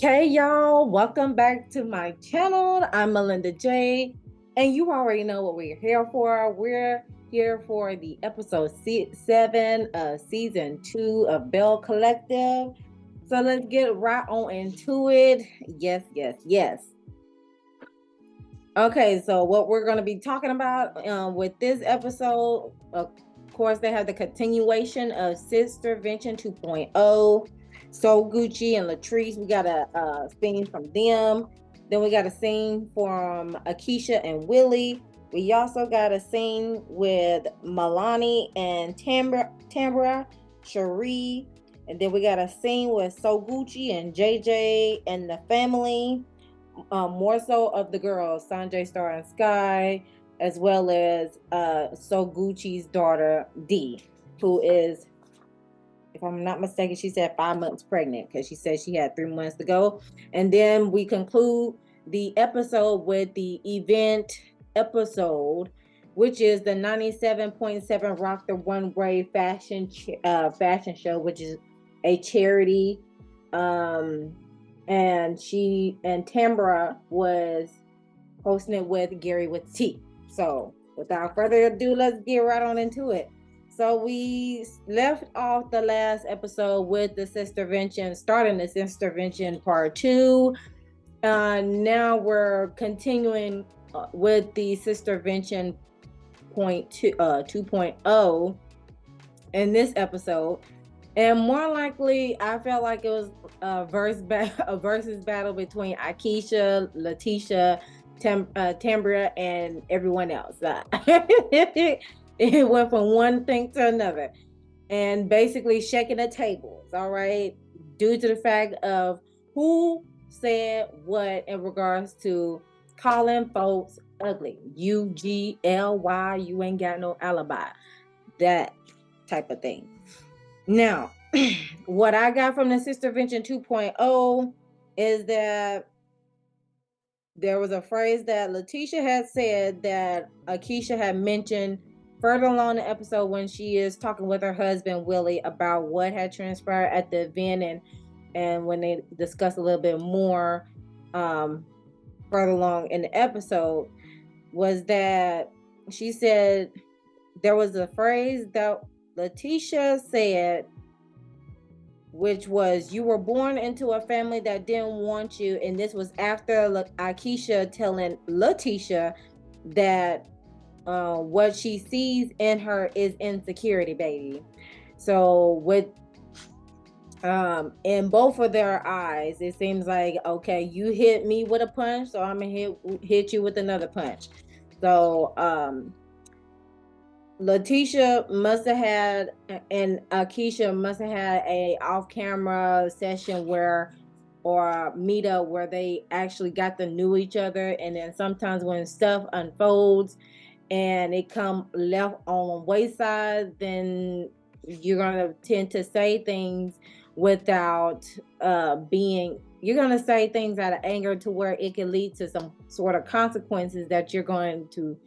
Hey y'all, welcome back to my channel. I'm Molinda Jae, and you already know what we're here for. We're here for the episode 7 of season 2 of Belle Collective. So let's get right on into it. Yes, yes, yes. Okay, so what we're going to be talking about with this episode, of course, they have the continuation of Sister Vention 2.0. So Gucci and Latrice, we got a scene from them. Then we got a scene from Akeisha and Willie. We also got a scene with Milani and Tambra, Cherie. And then we got a scene with So Gucci and JJ and the family, more so of the girls, Sanjay, Star, and Sky, as well as So Gucci's daughter D, who is, if I'm not mistaken, she said 5 months pregnant because she said she had 3 months to go. And then we conclude the episode with the event episode, which is the 97.7 Rock the One Way fashion show, which is a charity. And she and Tambra was hosting it with Gary with T. So without further ado, let's get right on into it. So we left off the last episode with the Sister Vention, starting the Sister Vention part 2. Now we're continuing with the Sister Vention point 2.0 in this episode. And more likely, I felt like it was a versus battle between Akeisha, Letitia, Tambria, and everyone else. It went from one thing to another, and basically shaking the tables. All right, due to the fact of who said what in regards to calling folks ugly. UGLY. You ain't got no alibi. That type of thing. Now, what I got from the Sister Vention 2.0 is that there was a phrase that Letitia had said that Akeisha had mentioned further along the episode when she is talking with her husband Willie about what had transpired at the event, and when they discuss a little bit more further along in the episode, was that she said there was a phrase that Letitia said, which was, you were born into a family that didn't want you. And this was after Akeisha telling Letitia that what she sees in her is insecurity, baby. So with in both of their eyes, it seems like, okay, you hit me with a punch, so I'm gonna hit you with another punch. So Letitia must have had, and Akeisha must have had a off-camera session where, or meet up where they actually got to know each other. And then sometimes when stuff unfolds and it come left on wayside, then you're gonna tend to say things without you're gonna say things out of anger to where it can lead to some sort of consequences that you're going to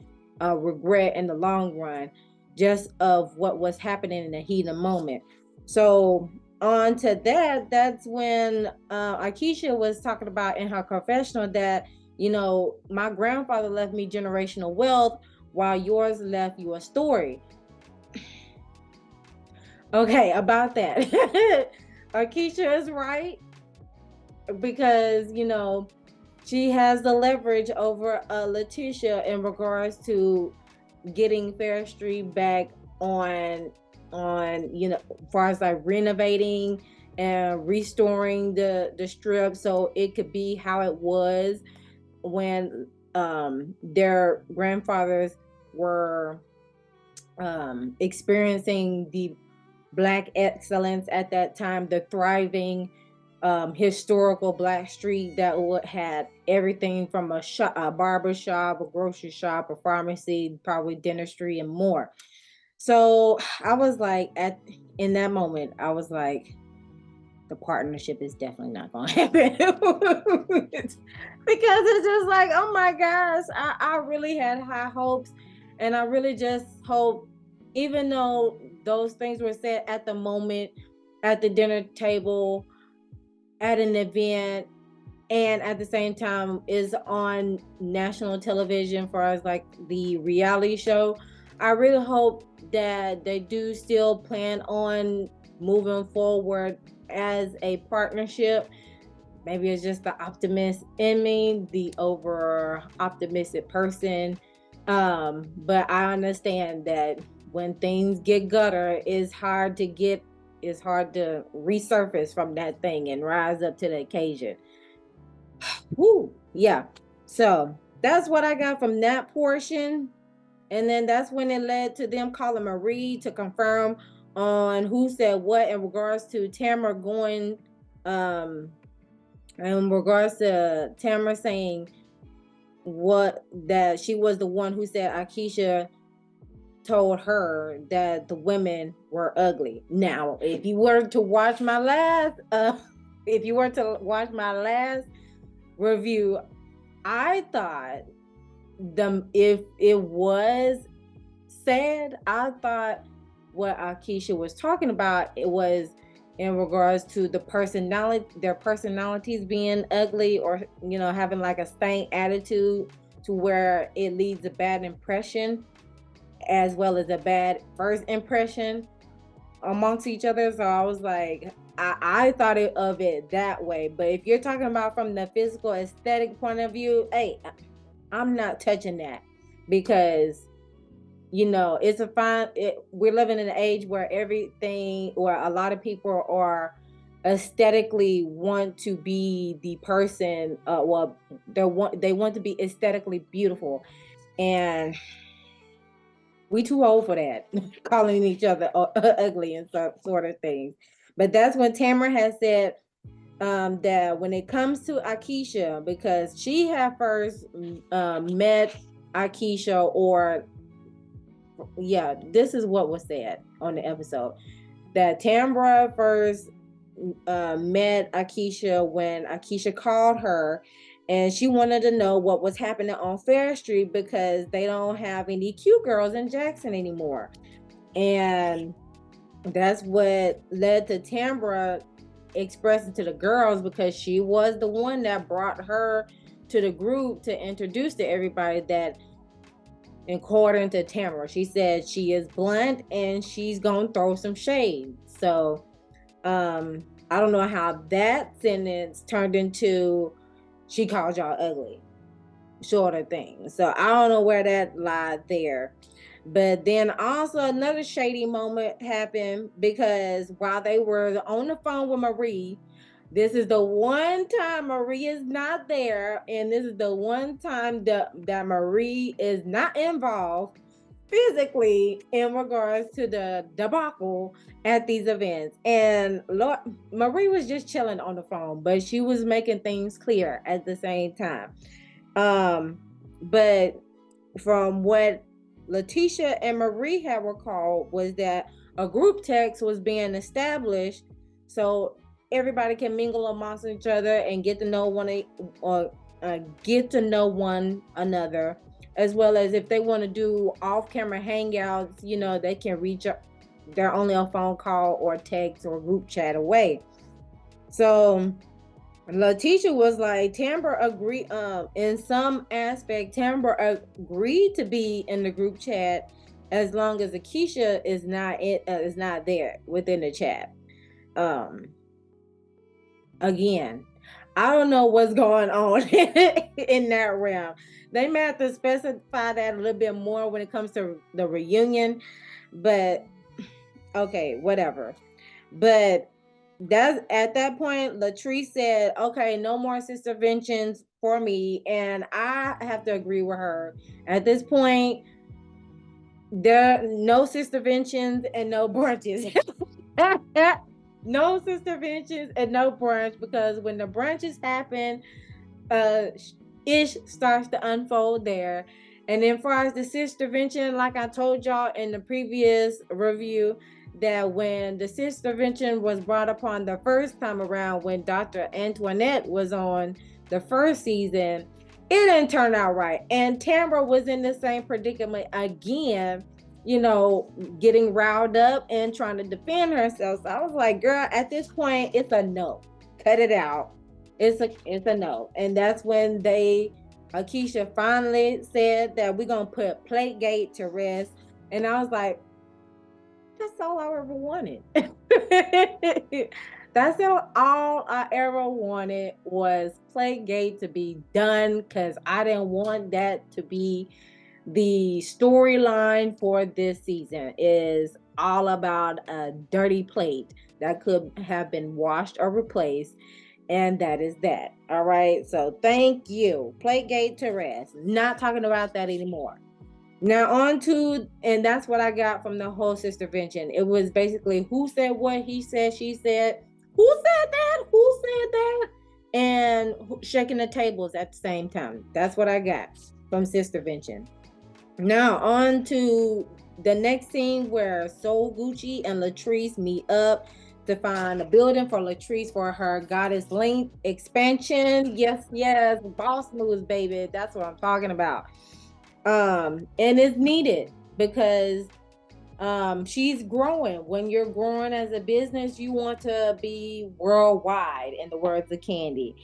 regret in the long run, just of what was happening in the heat of the moment. So on to that, that's when Akeisha was talking about in her confessional that, my grandfather left me generational wealth while yours left you a story. Okay, about that. Akeisha is right because, she has the leverage over Letitia in regards to getting Fair Street back on as far as like renovating and restoring the strip so it could be how it was when their grandfathers were experiencing the Black excellence at that time, the thriving historical Black street that had everything from a barber shop, a grocery shop, a pharmacy, probably dentistry, and more. So I was like, in that moment, I was like, the partnership is definitely not going to happen because it's just like, oh my gosh, I really had high hopes, and I really just hope, even though those things were said at the moment, at the dinner table, at an event, and at the same time is on national television for as like the reality show. I really hope that they do still plan on moving forward as a partnership. Maybe it's just the optimist in me, the over optimistic person. But I understand that when things get gutter, it's hard to resurface from that thing and rise up to the occasion. Woo, yeah. So that's what I got from that portion. And then that's when it led to them calling Marie to confirm on who said what in regards to Tamara going, in regards to Tamara saying what that she was the one who said Akeisha told her that the women were ugly. Now, if you were to watch my last review, I thought if it was said, I thought what Akeisha was talking about, it was in regards to their personalities being ugly, or having like a stank attitude to where it leaves a bad impression as well as a bad first impression amongst each other. So I was like, I thought of it that way. But if you're talking about from the physical aesthetic point of view, hey, I'm not touching that, because it's we're living in an age where everything, or a lot of people are aesthetically want to be the person, they want to be aesthetically beautiful, and we too old for that. Calling each other ugly and sort of things. But that's when Tamara has said that when it comes to Akeisha, because she had first met Akeisha, or yeah, this is what was said on the episode, that Tamara first met Akeisha when Akeisha called her, and she wanted to know what was happening on Fair Street, because they don't have any cute girls in Jackson anymore. And that's what led to Tamara expressing to the girls, because she was the one that brought her to the group to introduce to everybody, that according to Tamara, she said she is blunt and she's gonna throw some shade. So I don't know how that sentence turned into she called y'all ugly, sort of thing. So I don't know where that lied there. But then also another shady moment happened, because while they were on the phone with Marie, this is the one time Marie is not there, and this is the one time that Marie is not involved physically in regards to the debacle at these events. And Lord, Marie was just chilling on the phone, but she was making things clear at the same time. But from what Letitia and Marie had recalled, was that a group text was being established so everybody can mingle amongst each other and get to know one another, as well as if they want to do off-camera hangouts, they can reach up. They're only a phone call or text or group chat away. So Letitia was like, Tamara agreed, in some aspect, Tamara agreed to be in the group chat as long as Akeisha is not there within the chat. Again, I don't know what's going on in that realm. They may have to specify that a little bit more when it comes to the reunion, but okay, whatever. But that's at that point, Latrice said, okay, no more sisterventions for me. And I have to agree with her. At this point, there are no sisterventions and no brunches. No sisterventions and no brunch, because when the brunches happen, ish starts to unfold there. And then far as the sistervention, like I told y'all in the previous review, that when the sistervention was brought upon the first time around, when Dr. Antoinette was on the first season, it didn't turn out right. And Tamara was in the same predicament again, getting riled up and trying to defend herself. So I was like, girl, at this point, it's a no. Cut it out. It's a no. And that's when Akeisha finally said that we're gonna put Plategate to rest. And I was like, that's all I ever wanted. That's all I ever wanted was Playgate to be done, because I didn't want that to be the storyline for this season. Is all about a dirty plate that could have been washed or replaced, and that is that. All right. So thank you. Playgate to rest. Not talking about that anymore. Now on to, and that's what I got from the whole sistervention. It was basically who said what, he said, she said, who said that, who said that, and shaking the tables at the same time. That's what I got from sistervention. Now on to the next scene where Soul Gucci and Latrice meet up to find a building for Latrice for her Goddess Link expansion. Yes, yes, boss moves, baby. That's what I'm talking about. And it's needed because she's growing. When you're growing as a business, you want to be worldwide, in the words of Candy.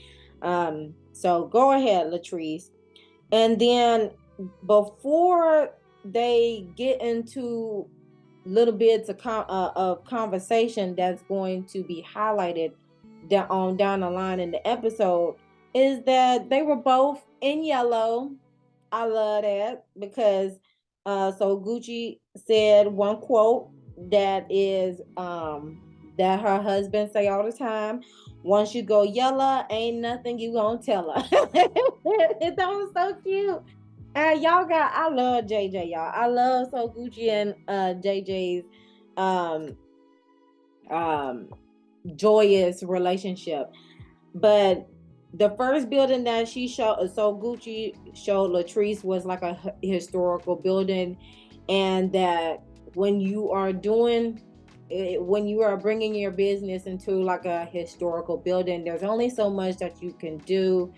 So go ahead, Latrice. And then before they get into little bits of conversation that's going to be highlighted down the line in the episode, is that they were both in yellow. I love that because so Gucci said one quote that is that her husband say all the time: once you go yellow, ain't nothing you gonna tell her. That was so cute. And y'all got, I love JJ, y'all. I love So Gucci and JJ's um um joyous relationship. But the first building that she showed, so Gucci showed Latrice, was like a historical building, and that when you are doing, when you are bringing your business into like a historical building, there's only so much that you can do.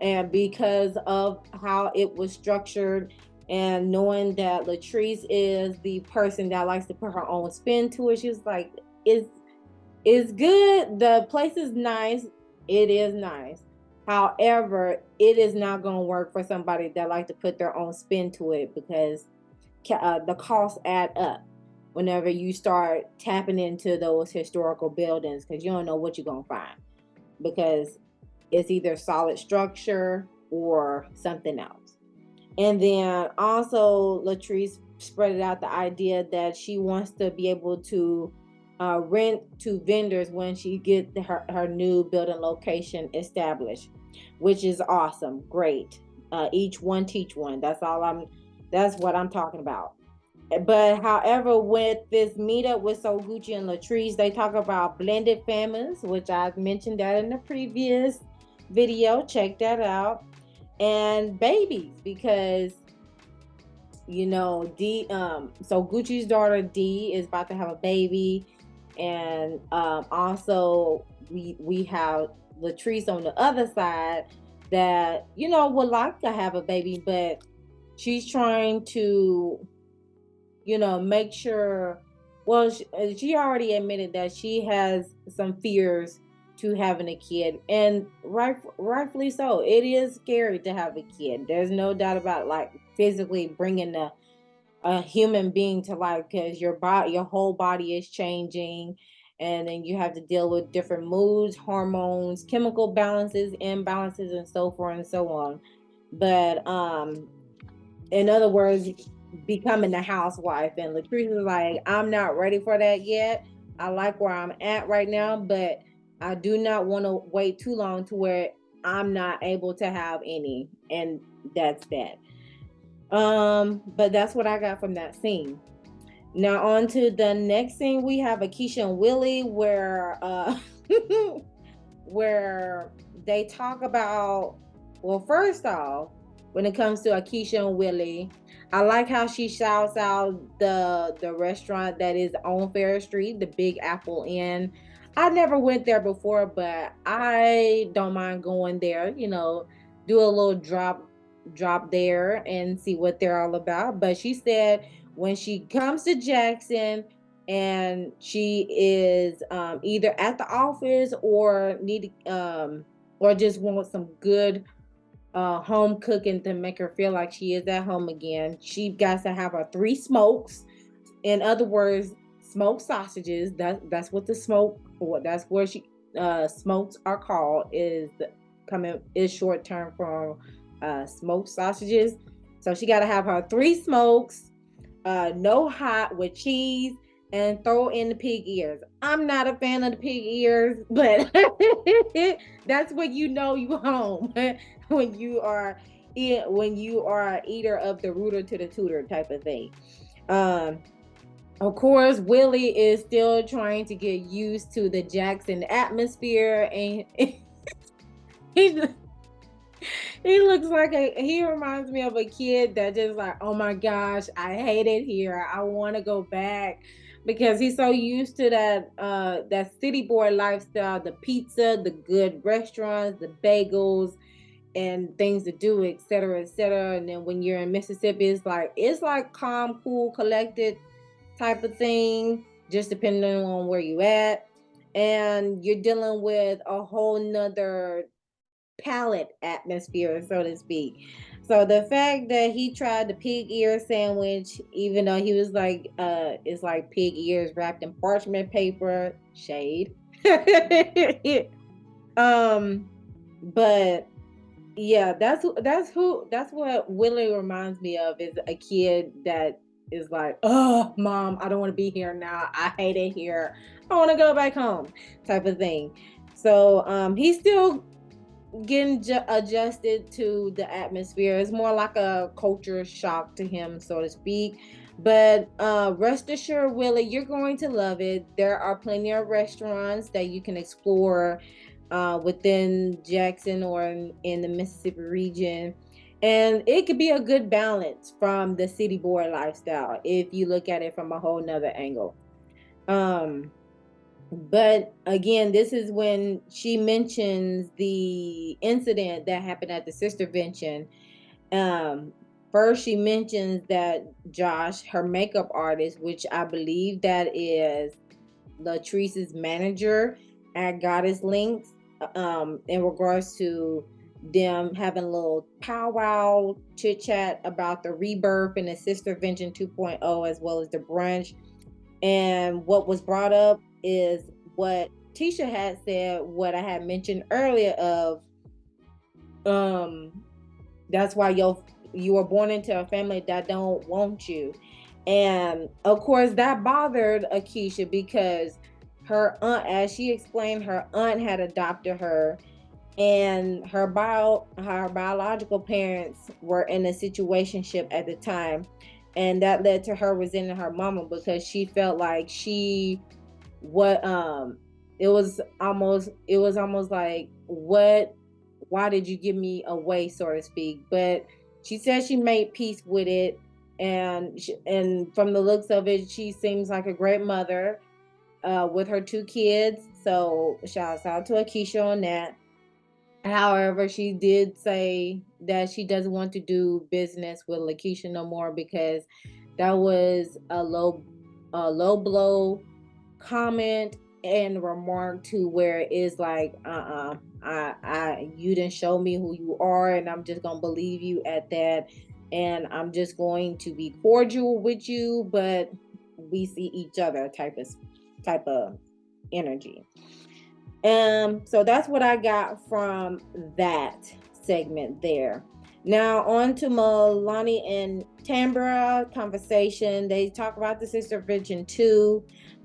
And because of how it was structured, and knowing that Latrice is the person that likes to put her own spin to it, she was like, it's good. The place is nice. It is nice. However, it is not going to work for somebody that like to put their own spin to it, because the costs add up whenever you start tapping into those historical buildings, because you don't know what you're going to find, because it's either solid structure or something else. And then also Latrice spread out the idea that she wants to be able to rent to vendors when she get her new building location established, which is awesome. Great. Each one teach one. That's what I'm talking about. But however, with this meetup with So Gucci and Latrice, they talk about blended families, which I've mentioned that in the previous video. Check that out. And babies, because D so Gucci's daughter D is about to have a baby. And also we have Latrice on the other side that would like to have a baby, but she's trying to make sure. Well, she already admitted that she has some fears to having a kid, and rightfully so. It is scary to have a kid. There's no doubt about it, like physically bringing a human being to life, because your whole body is changing, and then you have to deal with different moods, hormones, chemical balances, imbalances, and so forth and so on. But in other words, becoming a housewife. And Latrice is like, I'm not ready for that yet. I like where I'm at right now, but I do not want to wait too long to where I'm not able to have any. And that's that. But that's what I got from that scene. Now on to the next scene, we have Akeisha and Willie, where where they talk about, well, first off, when it comes to Akeisha and Willie, I like how she shouts out the restaurant that is on Fair Street, the Big Apple Inn. I never went there before, but I don't mind going there, do a little drop there and see what they're all about. But she said when she comes to Jackson and she is either at the office or need or just want some good home cooking to make her feel like she is at home again, she got to have her 3 smokes. In other words, smoked sausages. That's what the smoke, or that's where she smokes are called, is short term from smoked sausages. So she got to have her 3 smokes, no hot with cheese, and throw in the pig ears. I'm not a fan of the pig ears, but that's when you know you home when you are when you are a eater of the rooter to the tutor type of thing. Um, of course, Willie is still trying to get used to the Jackson atmosphere, and he he reminds me of a kid that just like, oh my gosh, I hate it here. I want to go back, because he's so used to that city boy lifestyle, the pizza, the good restaurants, the bagels and things to do, et cetera, et cetera. And then when you're in Mississippi, it's like calm, cool, collected type of thing, just depending on where you at. And you're dealing with a whole nother palate atmosphere, so to speak. So the fact that he tried the pig ear sandwich, even though he was like, it's like pig ears wrapped in parchment paper, shade. um, but yeah, that's what Willie reminds me of, is a kid that is like, oh, mom, I don't want to be here now. I hate it here. I want to go back home, type of thing. So he's still getting adjusted to the atmosphere. It's more like a culture shock to him, so to speak. But rest assured, Willie, you're going to love it. There are plenty of restaurants that you can explore within Jackson or in the Mississippi region. And it could be a good balance from the city boy lifestyle if you look at it from a whole nother angle. Um, but again, this is when she mentions the incident that happened at the sister vention. Um, First, she mentions that Josh, her makeup artist, which I believe that is Latrice's manager at Goddess Links, in regards to them having a little powwow chit chat about the rebirth and the sister vention 2.0, as well as the brunch. And what was brought up is what Tisha had said, what I had mentioned earlier of um that's why you were born into a family that don't want you. And of course that bothered Akeisha, because her aunt, as she explained, her aunt had adopted her, and her biological parents were in a situationship at the time, and that led to her resenting her mama, because she felt like she what it was almost like, what, why did you give me away, so to speak. But she said she made peace with it, and from the looks of it, she seems like a great mother with her 2 kids. So shouts out to Akeisha on that. However, she did say that she doesn't want to do business with Lakeisha no more, because that was a low blow comment and remark, to where it's like, you didn't show me who you are, and I'm just gonna believe you at that, and I'm just going to be cordial with you, but we see each other type of energy. So that's what I got from that segment there. Now on to Milani and Tambra conversation. They talk about the sister vention too,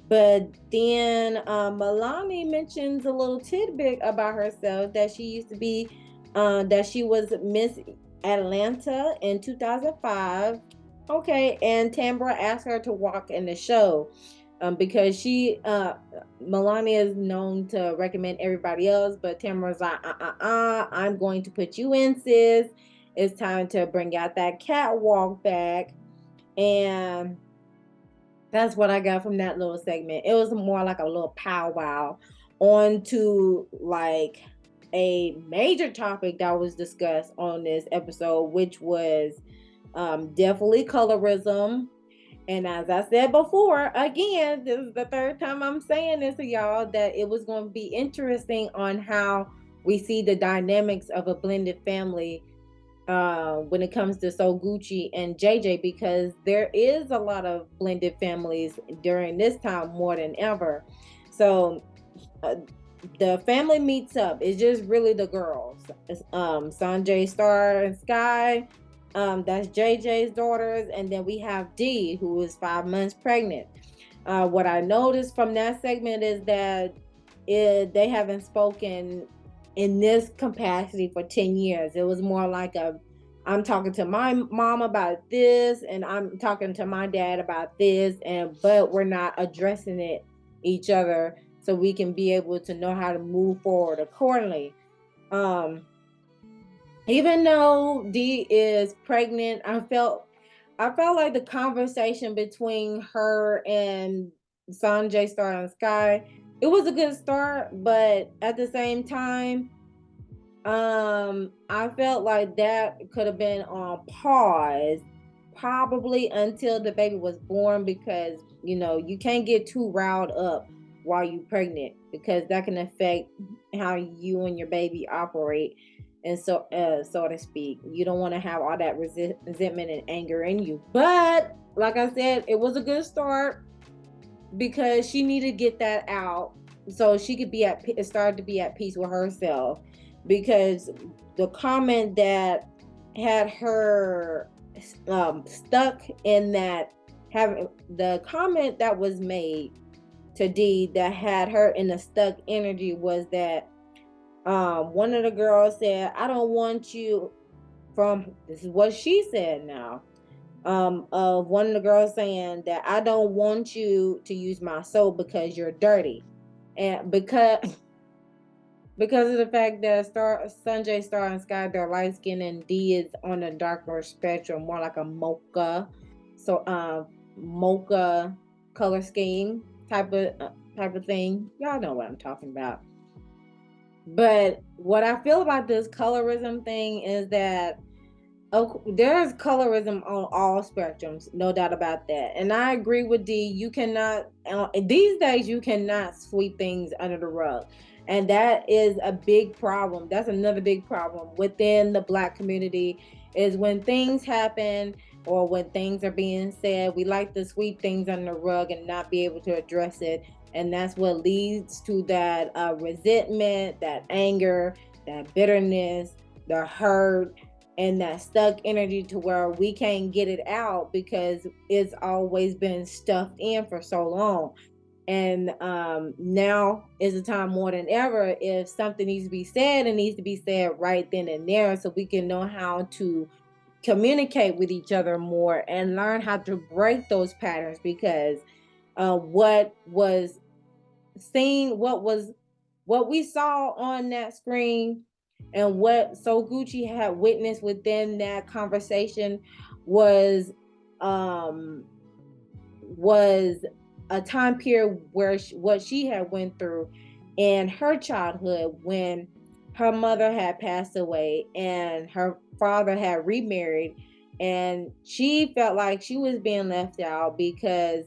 but then Milani mentions a little tidbit about herself, that she used to be, that she was Miss Atlanta in 2005. Okay, and Tambra asked her to walk in the show, because Melania is known to recommend everybody else, but Tamara's like, I'm going to put you in, sis. It's time to bring out that catwalk back. And that's what I got from that little segment. It was more like a little powwow on to like a major topic that was discussed on this episode, which was definitely colorism. And as I said before, again, this is the third time I'm saying this to y'all, that it was going to be interesting on how we see the dynamics of a blended family when it comes to So Gucci and JJ, because there is a lot of blended families during this time more than ever. So uh, the family meets up. It's just really the girls. Sanjay, Star, and Sky. That's JJ's daughters, and then we have D, who is 5 months pregnant. What I noticed from that segment is that they haven't spoken in this capacity for 10 years. It was more like I'm talking to my mom about this, and I'm talking to my dad about this, but we're not addressing it each other so we can be able to know how to move forward accordingly. Um, Even though Dee is pregnant, I felt like the conversation between her and Sanjay, Star, and Sky, it was a good start, but at the same time, I felt like that could have been on pause probably until the baby was born, because you can't get too riled up while you're pregnant, because that can affect how you and your baby operate, and so to speak. You don't want to have all that resentment and anger in you. But like I said, it was a good start because she needed to get that out so she could start to be at peace with herself, because the comment that had her stuck in that having the comment that was made to D that had her in a stuck energy was that one of the girls said, I don't want you from, this is what she said now, of one of the girls saying that I don't want you to use my soap because you're dirty. And because of the fact that Sanjay, Star, and Sky, they're light skinned, and D is on a darker spectrum, more like a so mocha color scheme type of thing. Y'all know what I'm talking about. But what I feel about this colorism thing is that there's colorism on all spectrums, no doubt about that. And I agree with D. You cannot, these days, you cannot sweep things under the rug. And that is a big problem. That's another big problem within the Black community, is when things happen or when things are being said, we like to sweep things under the rug and not be able to address it. And that's what leads to that resentment, that anger, that bitterness, the hurt, and that stuck energy to where we can't get it out because it's always been stuffed in for so long. And now is the time more than ever. If something needs to be said, it needs to be said right then and there, so we can know how to communicate with each other more and learn how to break those patterns. Because what was seen, what we saw on that screen, and what So Gucci had witnessed within that conversation was um was a time period where what she had went through in her childhood, when her mother had passed away and her father had remarried, and she felt like she was being left out because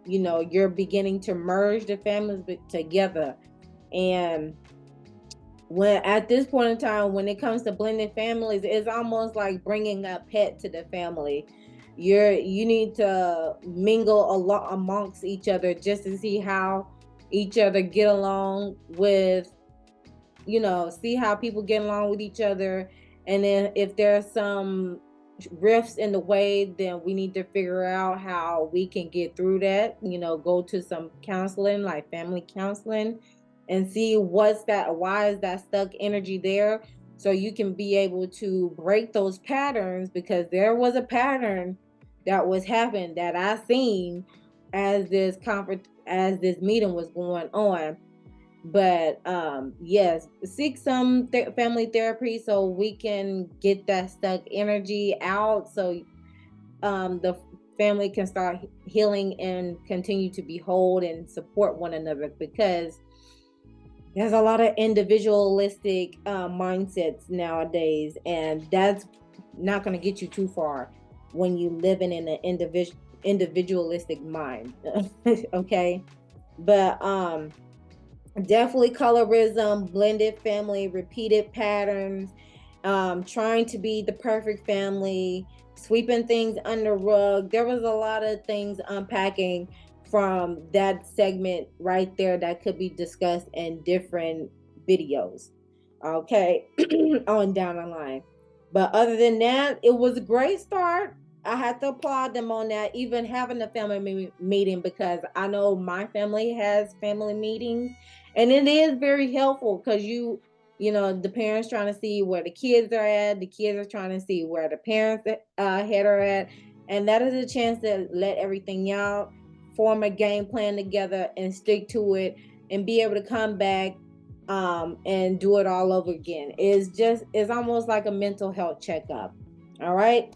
you're beginning to merge the families together. And when at this point in time, when it comes to blended families, it's almost like bringing a pet to the family. You need to mingle a lot amongst each other just to see how each other get along with, see how people get along with each other. And then if there's some rifts in the way, then we need to figure out how we can get through that. Go to some counseling, like family counseling, and see why is that stuck energy there, so you can be able to break those patterns. Because there was a pattern that was happening that I seen as this meeting was going on. But yes, seek some family therapy so we can get that stuck energy out, so the family can start healing and continue to be whole and support one another. Because there's a lot of individualistic mindsets nowadays, and that's not going to get you too far when you living in an individualistic mind. Okay, but Definitely colorism, blended family, repeated patterns, trying to be the perfect family, sweeping things under rug. There was a lot of things unpacking from that segment right there that could be discussed in different videos. Okay, on down the line. But other than that, it was a great start. I had to applaud them on that, even having a family meeting, because I know my family has family meetings, and it is very helpful because you know, the parents trying to see where the kids are at, the kids are trying to see where the parents head are at, and that is a chance to let everything out, form a game plan together, and stick to it, and be able to come back and do it all over again. It's almost like a mental health checkup. All right.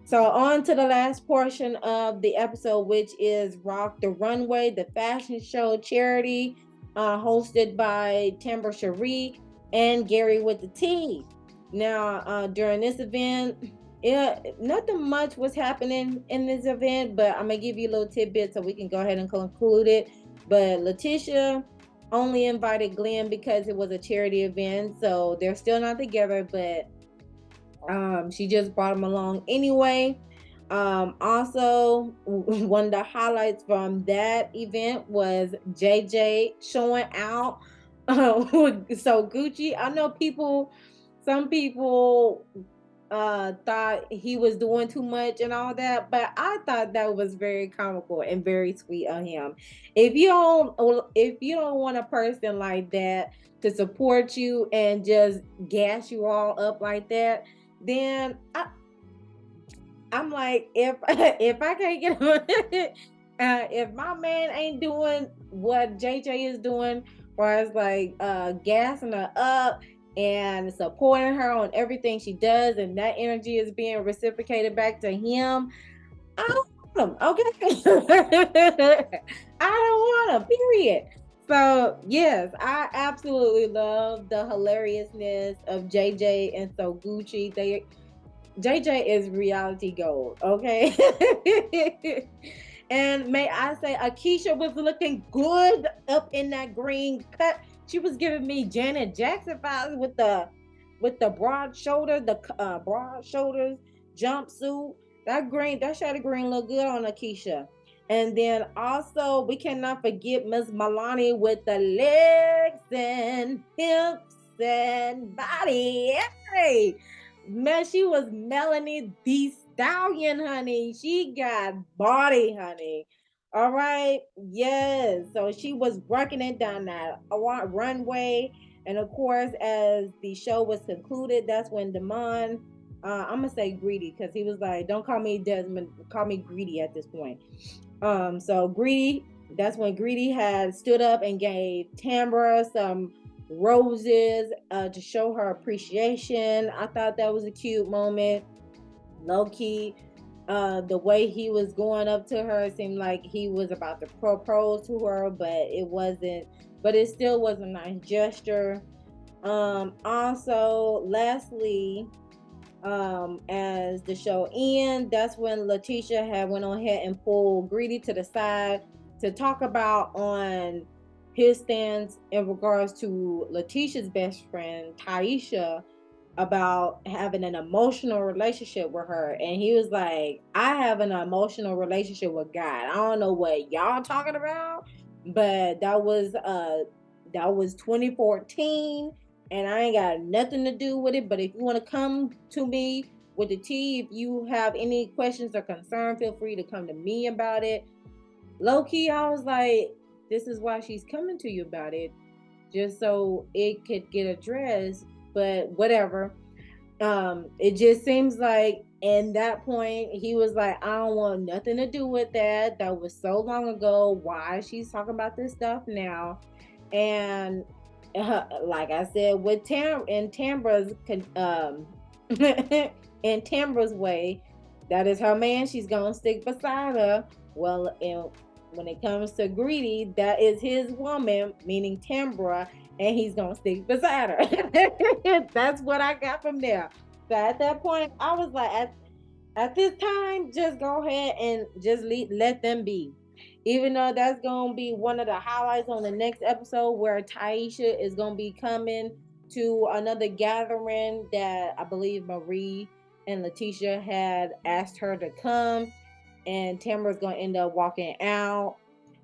So on to the last portion of the episode, which is Rock the Runway, the fashion show charity, hosted by Tambra Cherie and Gary with the T. Now, during this event, nothing much was happening in this event, but I'm gonna give you a little tidbit so we can go ahead and conclude it. But Letitia only invited Glenn because it was a charity event, so they're still not together, but she just brought him along anyway. Also, one of the highlights from that event was JJ showing out. So Gucci, I know some people thought he was doing too much and all that, but I thought that was very comical and very sweet of him. If you don't want a person like that to support you and just gas you all up like that, then I'm like, if if I can't get if my man ain't doing what JJ is doing, or as like gassing her up and supporting her on everything she does, and that energy is being reciprocated back to him, I don't want him. Okay, I don't want him. Period. So yes, I absolutely love the hilariousness of JJ and So Gucci. JJ is reality gold, okay? And may I say, Akeisha was looking good up in that green cut. She was giving me Janet Jackson vibes with the broad shoulder, the broad shoulders jumpsuit. That shade of green looked good on Akeisha. And then also we cannot forget Miss Milani with the legs and hips and body. Hey, man, she was Melanie the Stallion, honey. She got body, honey. All right. Yes. So she was working it down that runway. And of course, as the show was concluded, that's when Damon, I'm going to say Greedy, because he was like, don't call me Desmond, call me Greedy at this point. So Greedy, that's when Greedy had stood up and gave Tambra some roses to show her appreciation. I thought that was a cute moment. Low key, the way he was going up to her seemed like he was about to propose to her, but it wasn't. But it still was a nice gesture. Also, lastly, as the show ends, that's when Letitia had went on ahead and pulled Greedy to the side to talk about on his stance in regards to Letitia's best friend Taisha, about having an emotional relationship with her. And he was like, I have an emotional relationship with God. I don't know what y'all talking about, but that was 2014, and I ain't got nothing to do with it. But if you want to come to me with the tea, if you have any questions or concern, feel free to come to me about it. Low key, I was like, this is why she's coming to you about it, just so it could get addressed. But whatever. It just seems like in that point he was like, I don't want nothing to do with that. That was so long ago. Why she's talking about this stuff now? And like I said, with Tambra's in Tambra's way, that is her man. She's gonna stick beside her. Well, and when it comes to Greedy, that is his woman, meaning Tambra, and he's gonna stick beside her. That's what I got from there. So at that point, I was like, at this time, just go ahead and just let them be. Even though that's gonna be one of the highlights on the next episode, where Taisha is gonna be coming to another gathering that I believe Marie and Letitia had asked her to come, and Tamara's gonna end up walking out.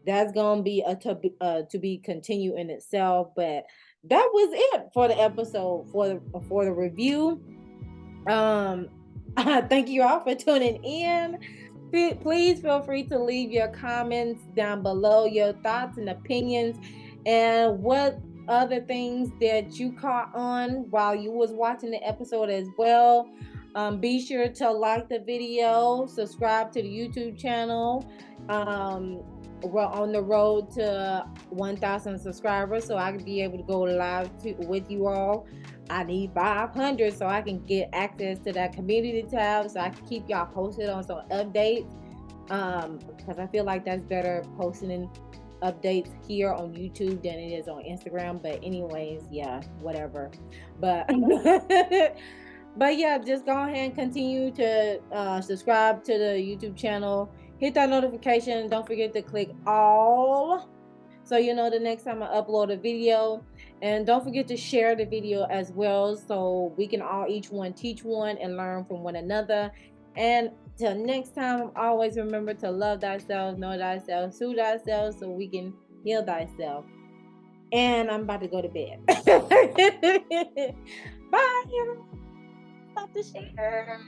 That's gonna be a to be continued in itself. But that was it for the episode, for the review. Thank you all for tuning in. Please feel free to leave your comments down below, your thoughts and opinions, and what other things that you caught on while you was watching the episode as well. Be sure to like the video, subscribe to the YouTube channel. We're on the road to 1,000 subscribers, so I can be able to go live with you all. I need 500 so I can get access to that community tab, so I can keep y'all posted on some updates. Because I feel like that's better posting updates here on YouTube than it is on Instagram. But anyways, yeah, whatever. But but yeah, just go ahead and continue to subscribe to the YouTube channel. Hit that notification. Don't forget to click all, so you know the next time I upload a video. And don't forget to share the video as well, so we can all each one teach one and learn from one another. And till next time, always remember to love thyself, know thyself, soothe thyself, so we can heal thyself. And I'm about to go to bed. Bye. Stop the share.